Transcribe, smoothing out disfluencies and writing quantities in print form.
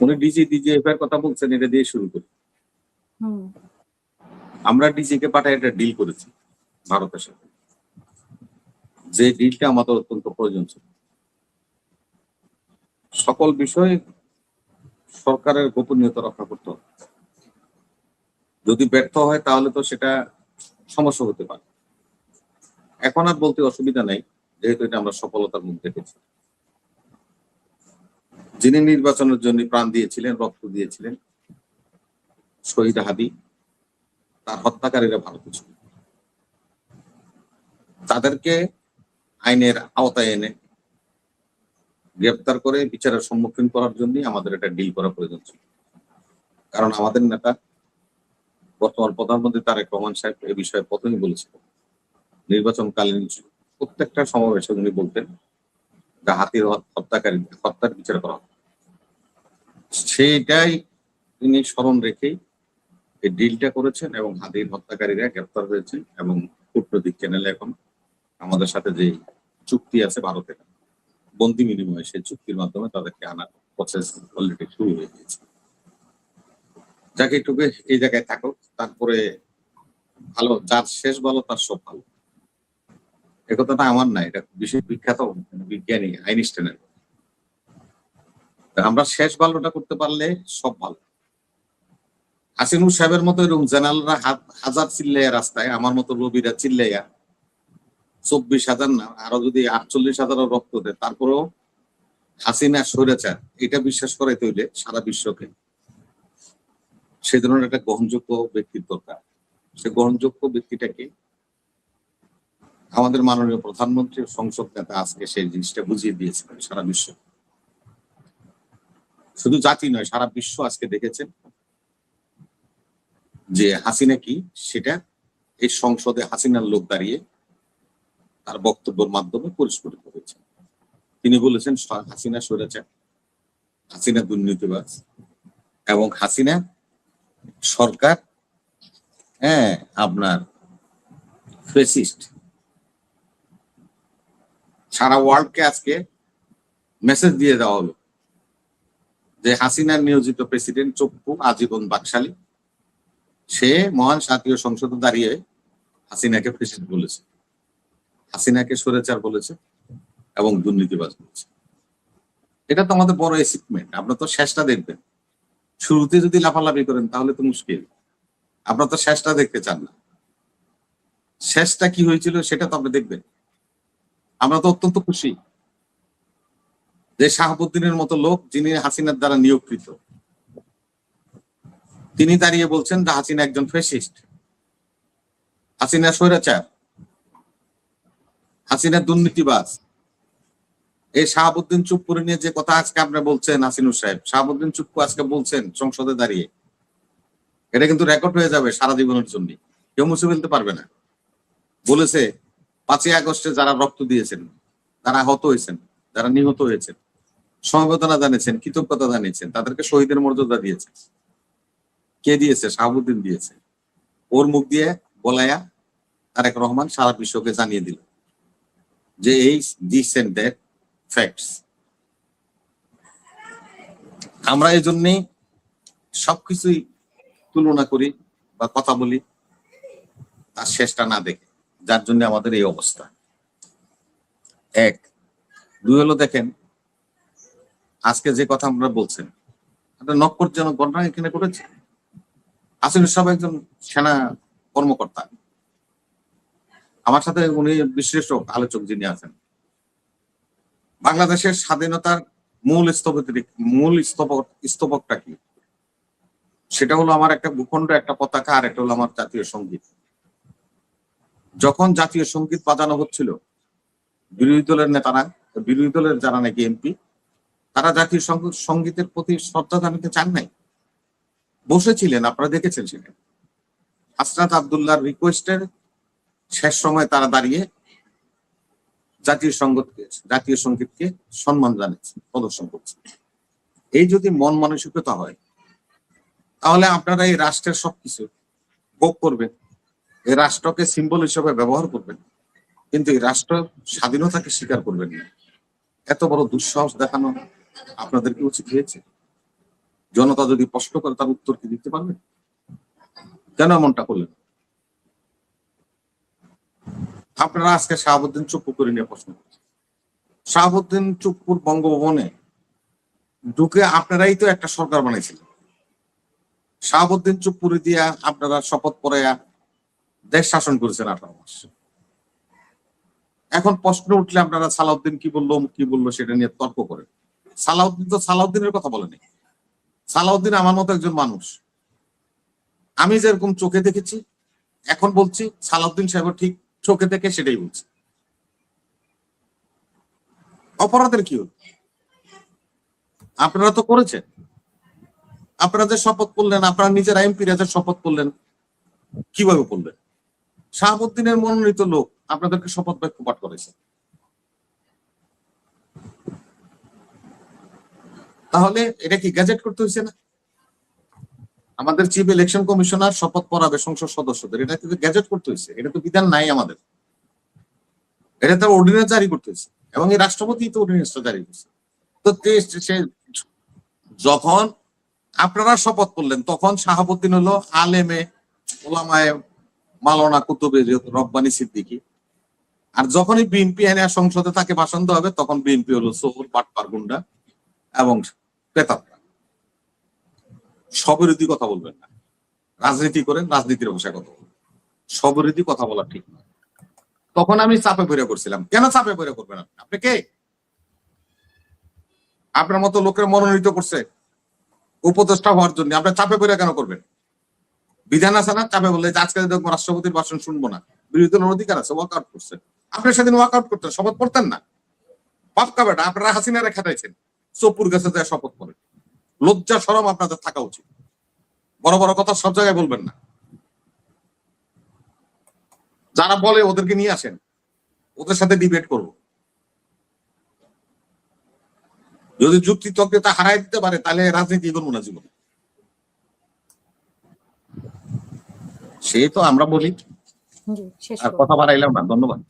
উনি ডিজিএফ এর কথা বলছেন, এটা দিয়ে শুরু করি। আমরা ডিজি কে পাঠায় একটা ডিল করেছি ভারতের সাথে, যে ডিলটা আমাদের অত্যন্ত প্রয়োজন ছিল। সকল বিষয়ে সরকারের গোপনীয়তা রক্ষা করতে হবে। যদি ব্যর্থ হয় তাহলে তো সেটা সমস্যা হতে পারে। এখন আর বলতে অসুবিধা নেই, যেহেতু এটা আমরা সফলতার মুখ দেখেছি। যিনি নির্বাচনের জন্য প্রাণ দিয়েছিলেন, রক্ত দিয়েছিলেন, শহীদ হাদি, তার হত্যাকারীরা ভারতে ছিল। তাদেরকে আইনের আওতায় এনে গ্রেপ্তার করে বিচারের সম্মুখীন করার জন্য আমাদের একটা ডিল করা প্রয়োজন ছিল। কারণ আমাদের নেতা বর্তমান প্রধানমন্ত্রী তারেক রহমান সাহেব এ বিষয়ে প্রথমেই বলেছিলেন, নির্বাচনকালীন প্রত্যেকটা সমাবেশে উনি বলতেন যে হাতির হত্যার বিচার করা হবে। সেইটাই তিনি স্মরণ রেখেই এই ডিলটা করেছেন এবং হাতির হত্যাকারীরা গ্রেপ্তার হয়েছে এবং কূটনৈতিক চ্যানেলে এখন আমাদের সাথে যে চুক্তি আছে ভারতের বন্দি বিনিময়ে, সেই চুক্তির মাধ্যমে তাদেরকে আনার প্রসেস অলরেডি শুরু হয়ে গিয়েছে। যাকে একটু এই জায়গায় থাকুক, তারপরে ভালো, যার শেষ ভালো তার সব ভালো, এ কথাটা আমার না, এটা বিশেষ বিখ্যাত বিজ্ঞানী আইনস্টাইনের। আমরা শেষ ভালোটা করতে পারলে সব ভালো। হাসিনুর সাহেবের মতো এরকম জেনারেলরা হাজার চিল্লাইয়া রাস্তায়, আমার মতো রবিরা চিল্লাইয়া 24,000 না, আরো যদি 48,000 রক্ত দেয়, তারপরেও হাসিনা স্বৈরাচার এটা বিশ্বাস করাইতে হইলে সারা বিশ্বকে সে ধরনের একটা গ্রহণযোগ্য ব্যক্তির দরকার। সে গ্রহণযোগ্য ব্যক্তিটাকে আমাদের মাননীয় প্রধানমন্ত্রী সংসদ নেতা আজকে সেই জিনিসটা বুঝিয়ে দিয়েছেন সারা বিশ্ব। শুধু জাতি নয়, সারা বিশ্ব আজকে দেখেছেন যে হাসিনা কি, সেটা এই সংসদে হাসিনার লোক দাঁড়িয়ে তার বক্তব্যের মাধ্যমে পরিস্ফুটিত হয়েছে। তিনি বলেছেন হাসিনা স্বৈরাচার, হাসিনা দুর্নীতিবাজ এবং হাসিনা সরকার আপনার ফেসিস্ট। সারা ওয়ার্ল্ডকে আজকে মেসেজ দিয়ে দেওয়া হলো যে হাসিনার নিয়োজিত প্রেসিডেন্ট চপ্পু আজীবন বাকশালী, সে মহান জাতীয় সংসদে দাঁড়িয়ে হাসিনাকে ফেসিস্ট বলেছে, হাসিনাকে স্বৈরাচার বলেছে এবং দুর্নীতিবাজ বলেছে। এটা তো আমাদের বড় অ্যাচিভমেন্ট। আপনার তো শেষটা দেখবেন, শুরুতে যদি লাফালাফি করেন তাহলে তো মুশকিল। আপনার তো শেষটা দেখতে চান না, শেষটা কি হয়েছিল সেটা তো আপনি দেখবেন। আমরা তো অত্যন্ত খুশি যে শাহাবুদ্দিনের মতো লোক, যিনি হাসিনার দ্বারা নিয়োগকৃত, তিনি দাঁড়িয়ে বলছেন যে হাসিনা একজন ফ্যাসিস্ট, হাসিনা স্বৈরাচার, হাসিনা দুর্নীতিবাজ। এই শাহাবুদ্দিন চুপ্পুর নিয়ে যে কথা আজকে আপনি বলছেন, হাসিনুর সাহেব, শাহাবুদ্দিন চুপ্পু আজকে বলছেন সংসদে দাঁড়িয়ে, এটা কিন্তু রেকর্ড হয়ে যাবে সারা জীবনের জন্য, কেউ মুছে ফেলতে পারবে না। বলেছে 5ই আগস্টে যারা রক্ত দিয়েছেন, যারা আহত হয়েছেন, যারা নিহত হয়েছেন, সমবেদনা জানিয়েছেন, কৃতজ্ঞতা জানিয়েছেন, তাদেরকে শহীদের মর্যাদা দিয়েছে। কে দিয়েছে? শাহাবুদ্দিন দিয়েছে। ওর মুখ দিয়ে বলায়া তারেক রহমান সারা বিশ্বকে জানিয়ে দিল যে এই দিস এন্ড দ্যাট ফ্যাক্টস। আমরা এই জন্যই সবকিছুই তুলনা করি বা কথা বলি তার শেষটা না দেখে, যার জন্য আমাদের এই অবস্থা। 1, 2 হলো, দেখেন আজকে যে কথা আমরা বলছেন, একটা নক্করজনক ঘটনা এখানে ঘটেছে। হাসিনুর সাহেব একজন সেনা কর্মকর্তা, আমার সাথে উনি বিশ্লেষক আলোচক যিনি আছেন। বাংলাদেশের স্বাধীনতার মূল স্তবকটা কি? সেটা হলো আমার একটা ভূখণ্ড, একটা পতাকা, আর একটা হলো আমার জাতীয় সঙ্গীত। যখন জাতীয় সঙ্গীত বাজানো হচ্ছিল, বিরোধী দলের নেতারা, বিরোধী দলের যারা নাকি এমপি, তারা জাতীয় সঙ্গীতের প্রতি শ্রদ্ধা জানাতে চান নাই, বসেছিলেন, আপনারা দেখেছেন। সেখানে হাসনাত আব্দুল্লাহর রিকোয়েস্টের শেষ সময় তারা দাঁড়িয়ে জাতীয় সঙ্গীতকে সম্মান জানাচ্ছে, প্রদর্শন করছে। এই যদি মন মানসিকতা হয়, তাহলে আপনারা এই রাষ্ট্রের সবকিছু ভোগ করবেন, এই রাষ্ট্রকে সিম্বল হিসেবে ব্যবহার করবেন, কিন্তু এই রাষ্ট্র স্বাধীনতাকে স্বীকার করবেন না। এত বড় দুঃসাহস দেখানো আপনাদের কি উচিত হয়েছে? জনতা যদি প্রশ্ন করে তার উত্তর কি দিতে পারবে? কেন এমনটা করলেন? আপনারা আজকে শাহাবুদ্দিন চুপ্পু করে নিয়ে প্রশ্ন করছেন। শাহাবুদ্দিন চুপ্পুর বঙ্গভবনে ঢুকে আপনারাই তো একটা সরকার বানাইছিলেন। শাহাবুদ্দিন চুপ্পুরে দিয়া আপনারা শপথ পড়াইয়া দেশ শাসন করেছেন 18 মাস। এখন প্রশ্ন উঠলে আপনারা সালাউদ্দিন কি বললো সেটা নিয়ে তর্ক করেন। সালাউদ্দিন তো সালাউদ্দিনের কথা বলেনি। সালাউদ্দিন আমার মতো একজন মানুষ। আমি যেরকম চোখে দেখেছি এখন বলছি, সালাউদ্দিন সাহেব ঠিক চোখে দেখে সেটাই বলছি। অপরাধের কি হলো? আপনারা তো করেছেন। আপনারা যে শপথ করলেন, আপনারা নিজের এমপিরা যে শপথ করলেন, কিভাবে করলেন? শাহাবুদ্দিনের মনোনীত লোক আপনাদেরকে শপথ বাক্য পাঠ করেছে। তাহলে এটা কি গ্যাজেট করতে হয়েছে না? আমাদের চিফ ইলেকশন কমিশনার শপথ পড়াবে সংসদ সদস্যদের, এটা কিন্তু গ্যাজেট করতে হয়েছে। এটা তো বিধান নাই আমাদের, এটা তো অর্ডিন্যান্স জারি করতে হয়েছে, এবং এই রাষ্ট্রপতি তো অর্ডিন্যান্সটা জারি করছে। তো যখন আপনারা শপথ করলেন তখন শাহাবুদ্দিন হলো আলেমে ওলামায়ে মাওলানা কুতুবে রব্বানী সিদ্দিকী, আর যখনই বিএনপি এনে সংসদে তাকে ভাষণ দেওয়া হবে তখন বিএনপি হলো সোহর পাটপার গুন্ডা এবং পেতাত্তা। সবিরোধী কথা বলবেন না। রাজনীতি করেন, রাজনীতির ভাষায় কথা বলবেন। সবিরোধী কথা বলা ঠিক না। তখন আমি চাপে পড়ে করছিলাম। কেন চাপে পড়ে করবেন? আপনি কে? আপনার মতো লোকের মনোনীত করছে উপদেষ্টা হওয়ার জন্য, আপনার চাপে পড়ে কেন করবেন? বিধান আছে না? চাপে বললে আজকে দেখবো রাষ্ট্রপতির ভাষণ শুনবো না, বিরোধী দলের অধিকার আছে, ওয়াক আউট করছে। আপনি সেদিন ওয়াক আউট করতেন, শপথ পড়তেন না। পাক্কা বেটা, আপনারা হাসিনারে খেটাইছেন, চোপুর কাছে যায় শপথ করেন। লজ্জা শরম আপনাদের থাকা উচিত। বড় বড় কথা সব জায়গায় বলবেন না। যারা বলে ওদেরকে নিয়ে আসেন, ওদের সাথে ডিবেট করব। যদি যুক্তি তর্কটা হারাই দিতে পারে তাহলে রাজনীতি করবো না জীবনে। সে তো আমরা বলি, আর কথা বাড়াইলাম না। ধন্যবাদ।